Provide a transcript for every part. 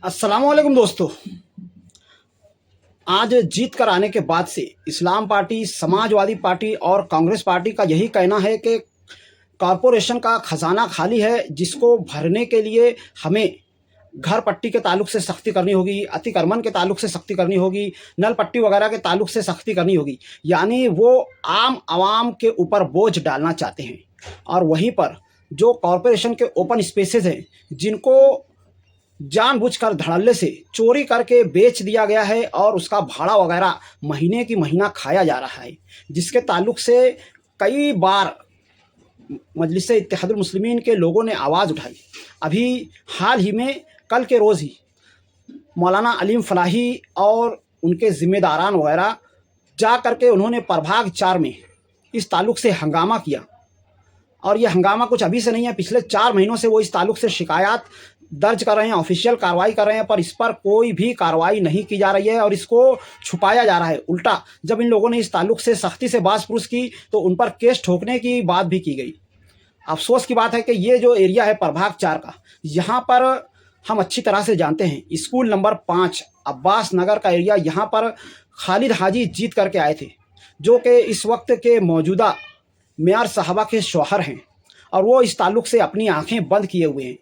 अस्सलाम वालेकुम दोस्तों। आज जीत कर आने के बाद से इस्लाम पार्टी, समाजवादी पार्टी और कांग्रेस पार्टी का यही कहना है कि कॉरपोरेशन का खजाना खाली है, जिसको भरने के लिए हमें घर पट्टी के ताल्लुक से सख्ती करनी होगी, अतिक्रमण के ताल्लुक से सख्ती करनी होगी, नल पट्टी वगैरह के ताल्लुक से सख्ती करनी होगी। यानी वो आम आवाम के ऊपर बोझ डालना चाहते हैं। और वहीं पर जो कॉरपोरेशन के ओपन स्पेसेस हैं, जिनको जानबूझकर धड़ल्ले से चोरी करके बेच दिया गया है और उसका भाड़ा वगैरह महीने की महीना खाया जा रहा है, जिसके ताल्लुक से कई बार मजलिस इत्तेहादुल मुस्लिमीन के लोगों ने आवाज़ उठाई। अभी हाल ही में कल के रोज़ ही मौलाना अलीम फलाही और उनके ज़िम्मेदारान वगैरह जा कर के उन्होंने प्रभाग 4 में इस ताल्लुक से हंगामा किया। और ये हंगामा कुछ अभी से नहीं है, पिछले 4 महीनों से वो इस ताल्लुक से शिकायत दर्ज कर रहे हैं, ऑफिशियल कार्रवाई कर रहे हैं, पर इस पर कोई भी कार्रवाई नहीं की जा रही है और इसको छुपाया जा रहा है। उल्टा जब इन लोगों ने इस ताल्लुक से सख्ती से बाज़-पुरस की तो उन पर केस ठोकने की बात भी की गई। अफसोस की बात है कि ये जो एरिया है प्रभाग 4 का, यहाँ पर हम अच्छी तरह से जानते हैं, स्कूल नंबर 5 अब्बास नगर का एरिया, यहाँ पर खालिद हाजी जीत करके आए थे, जो कि इस वक्त के मौजूदा मेयर साहबा के शौहर हैं, और वो इस ताल्लुक से अपनी आंखें बंद किए हुए हैं।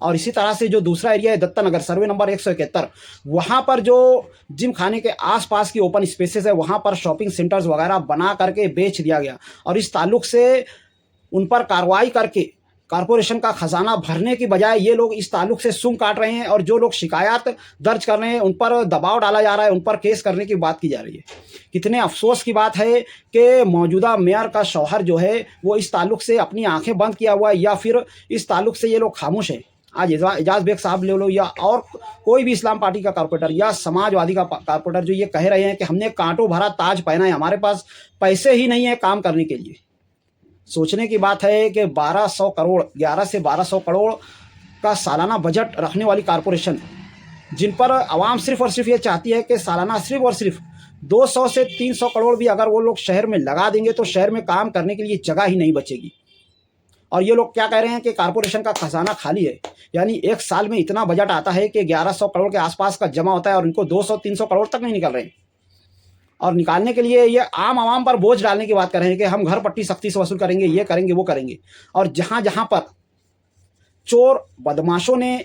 और इसी तरह से जो दूसरा एरिया है दत्ता नगर सर्वे नंबर 171, वहाँ पर जो जिम खाने के आसपास की ओपन स्पेसेस है, वहाँ पर शॉपिंग सेंटर्स वगैरह बना करके बेच दिया गया। और इस ताल्लुक से उन पर कार्रवाई करके कॉरपोरेशन का खजाना भरने की बजाय ये लोग इस ताल्लुक से सुंग काट रहे हैं, और जो लोग शिकायत दर्ज कर रहे हैं उन पर दबाव डाला जा रहा है, उन पर केस करने की बात की जा रही है। कितने अफसोस की बात है कि मौजूदा मेयर का शौहर जो है वो इस ताल्लुक से अपनी आंखें बंद किया हुआ है, या फिर इस ताल्लुक से ये लोग खामोश हैं। आज एजाज बेग साहब ले लो, या और कोई भी इस्लाम पार्टी का कारपोरेटर या समाजवादी का कारपोरेटर जो ये कह रहे हैं कि हमने कांटों भरा ताज पहना है, हमारे पास पैसे ही नहीं है काम करने के लिए। सोचने की बात है कि 1200 करोड़ 11 से 1200 करोड़ का सालाना बजट रखने वाली कारपोरेशन, जिन पर आवाम सिर्फ और सिर्फ ये चाहती है कि सालाना सिर्फ और सिर्फ 200 से 300 करोड़ भी अगर वो लोग शहर में लगा देंगे तो शहर में काम करने के लिए जगह ही नहीं बचेगी। और ये लोग क्या कह रहे हैं कि कारपोरेशन का खजाना खाली है, यानी एक साल में इतना बजट आता है कि 1100 करोड़ के आसपास का जमा होता है, और इनको 200-300 करोड़ तक नहीं निकल रहे हैं। और निकालने के लिए ये आम आवाम पर बोझ डालने की बात कर रहे हैं कि हम घर पट्टी सख्ती से वसूल करेंगे, ये करेंगे, वो करेंगे। और जहाँ जहाँ पर चोर बदमाशों ने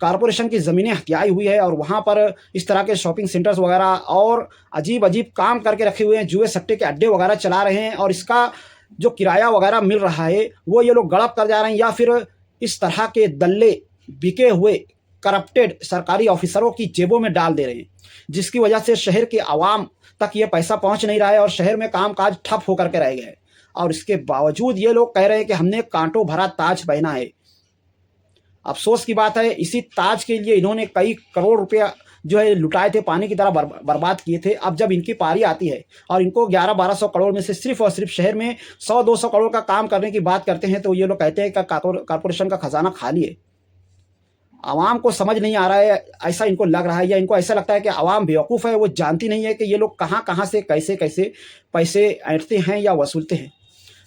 कारपोरेशन की ज़मीनें हथियाई हुई है, और वहाँ पर इस तरह के शॉपिंग सेंटर्स वगैरह और अजीब अजीब काम करके रखे हुए हैं, जुए सट्टे के अड्डे वगैरह चला रहे हैं, और इसका जो किराया वगैरह मिल रहा है वो ये लोग गड़प कर जा रहे हैं, या फिर इस तरह के दल्ले बिके हुए करप्टेड सरकारी ऑफिसरों की जेबों में डाल दे रहे हैं, जिसकी वजह से शहर के आवाम तक ये पैसा पहुंच नहीं रहा है और शहर में कामकाज ठप होकर के रह गए। और इसके बावजूद ये लोग कह रहे हैं कि हमने कांटों भरा ताज पहना है। अफसोस की बात है, इसी ताज के लिए इन्होंने कई करोड़ रुपया जो है लुटाए थे, पानी की तरह बर्बाद किए थे। अब जब इनकी पारी आती है और इनको 1100-1200 करोड़ में से सिर्फ और सिर्फ शहर में 100-200 करोड़ का काम करने की बात करते हैं, तो ये लोग कहते हैं कि कॉरपोरेशन का खजाना खाली है। आवाम को समझ नहीं आ रहा है, ऐसा इनको लग रहा है, या इनको ऐसा लगता है कि आवाम बेवकूफ़ है, वो जानती नहीं है कि ये लोग कहाँ कहाँ से कैसे कैसे पैसे ऐंठते हैं या वसूलते हैं।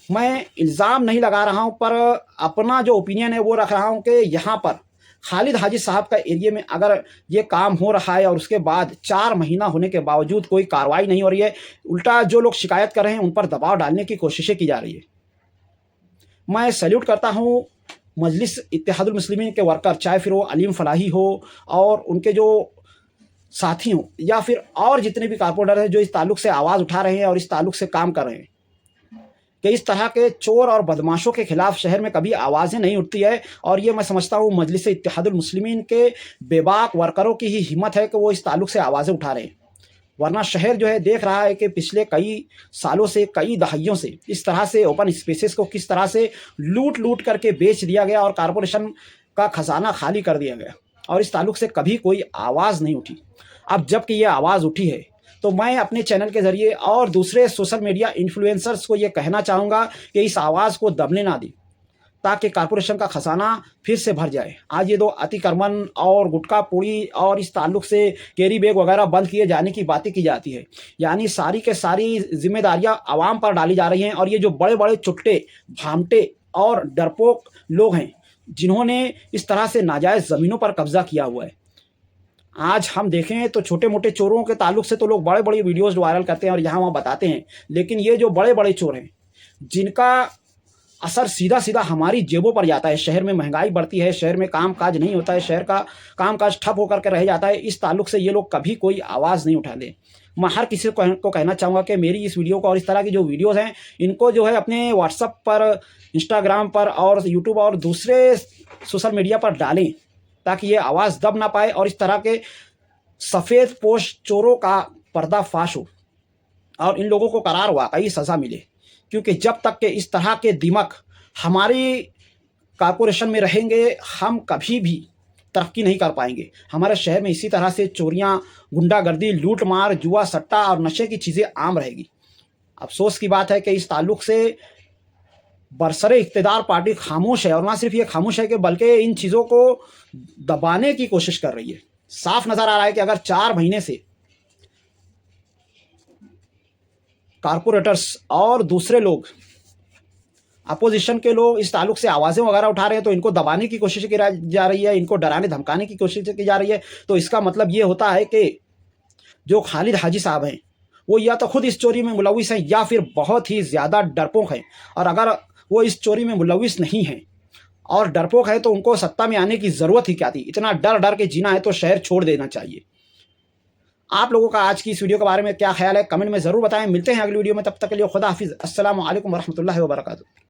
मैं इल्ज़ाम नहीं लगा रहा हूँ, पर अपना जो ओपिनियन है वो रख रहा हूँ कि यहाँ पर खालिद हाजी साहब का एरिया में अगर ये काम हो रहा है और उसके बाद 4 महीना होने के बावजूद कोई कार्रवाई नहीं हो रही है, उल्टा जो लोग शिकायत कर रहे हैं उन पर दबाव डालने की कोशिशें की जा रही है। मैं सैल्यूट करता हूँ मजलिस इत्तेहादुल मुस्लिमीन के वर्कर, चाहे फिर वो अलीम फलाही हो और उनके जो साथी हों, या फिर और जितने भी कारपोरेटर हैं जो इस ताल्लुक से आवाज़ उठा रहे हैं और इस ताल्लुक से काम कर रहे हैं, कि इस तरह के चोर और बदमाशों के खिलाफ शहर में कभी आवाज़ें नहीं उठती है। और ये मैं समझता हूँ मजलिस इत्तेहादुल मुस्लिमीन के बेबाक वर्करों की ही हिम्मत है कि वो इस ताल्लुक से आवाज़ें उठा रहे हैं। वरना शहर जो है देख रहा है कि पिछले कई सालों से, कई दहाइयों से इस तरह से ओपन स्पेसेस को किस तरह से लूट लूट करके बेच दिया गया और कॉरपोरेशन का खजाना खाली कर दिया गया, और इस ताल्लुक से कभी कोई आवाज़ नहीं उठी। अब जबकि ये आवाज़ उठी है, तो मैं अपने चैनल के ज़रिए और दूसरे सोशल मीडिया इन्फ्लुएंसर्स को ये कहना चाहूँगा कि इस आवाज़ को दबने ना दें, ताकि कॉरपोरेशन का खजाना फिर से भर जाए। आज ये दो अतिक्रमण और गुटखा पूड़ी और इस ताल्लुक से कैरी बैग वगैरह बंद किए जाने की बातें की जाती है, यानी सारी के सारी जिम्मेदारियां आवाम पर डाली जा रही हैं। और ये जो बड़े बड़े चुट्टे, भामटे और डरपोक लोग हैं जिन्होंने इस तरह से नाजायज़ ज़मीनों पर कब्जा किया हुआ है, आज हम देखें तो छोटे मोटे चोरों के ताल्लुक से तो लोग बड़े बड़े वीडियोज़ वायरल करते हैं और यहाँ वहाँ बताते हैं, लेकिन ये जो बड़े बड़े चोर हैं जिनका असर सीधा सीधा हमारी जेबों पर जाता है, शहर में महंगाई बढ़ती है, शहर में काम काज नहीं होता है, शहर का काम काज ठप होकर के रह जाता है, इस ताल्लुक से ये लोग कभी कोई आवाज़ नहीं उठाते। मैं हर किसी को कहना चाहूँगा कि मेरी इस वीडियो को और इस तरह की जो वीडियोज़ हैं इनको जो है अपने व्हाट्सएप पर, इंस्टाग्राम पर और यूट्यूब और दूसरे सोशल मीडिया पर डालें, ताकि ये आवाज़ दब ना पाए और इस तरह के सफ़ेद पोश चोरों का पर्दाफाश हो और इन लोगों को करार वाकई सज़ा मिले। क्योंकि जब तक के इस तरह के दिमाग हमारी कॉरपोरेशन में रहेंगे, हम कभी भी तरक्की नहीं कर पाएंगे। हमारे शहर में इसी तरह से चोरियां, गुंडागर्दी, लूट मार, जुआ सट्टा और नशे की चीज़ें आम रहेगी। अफसोस की बात है कि इस ताल्लुक से बरसरे इक़्तिदार पार्टी खामोश है, और ना सिर्फ ये खामोश है कि बल्कि इन चीज़ों को दबाने की कोशिश कर रही है। साफ नज़र आ रहा है कि अगर 4 महीने से कारपोरेटर्स और दूसरे लोग, अपोजिशन के लोग इस ताल्लुक से आवाज़ें वगैरह उठा रहे हैं, तो इनको दबाने की कोशिश की जा रही है, इनको डराने धमकाने की कोशिश की जा रही है, तो इसका मतलब ये होता है कि जो खालिद हाजी साहब हैं वो या तो खुद इस चोरी में मुलविस हैं या फिर बहुत ही ज़्यादा डरपोक हैं। और अगर वो इस चोरी में मुलविस नहीं हैं और डरपोक है तो उनको सत्ता में आने की ज़रूरत ही क्या थी। इतना डर डर के जीना है तो शहर छोड़ देना चाहिए। आप लोगों का आज की इस वीडियो के बारे में क्या ख्याल है, कमेंट में ज़रूर बताएं। मिलते हैं अगली वीडियो में, तब तक के लिए खुदा हाफिज़। अस्सलामु अलैकुम वरहमतुल्लाहि वबरकातुहू।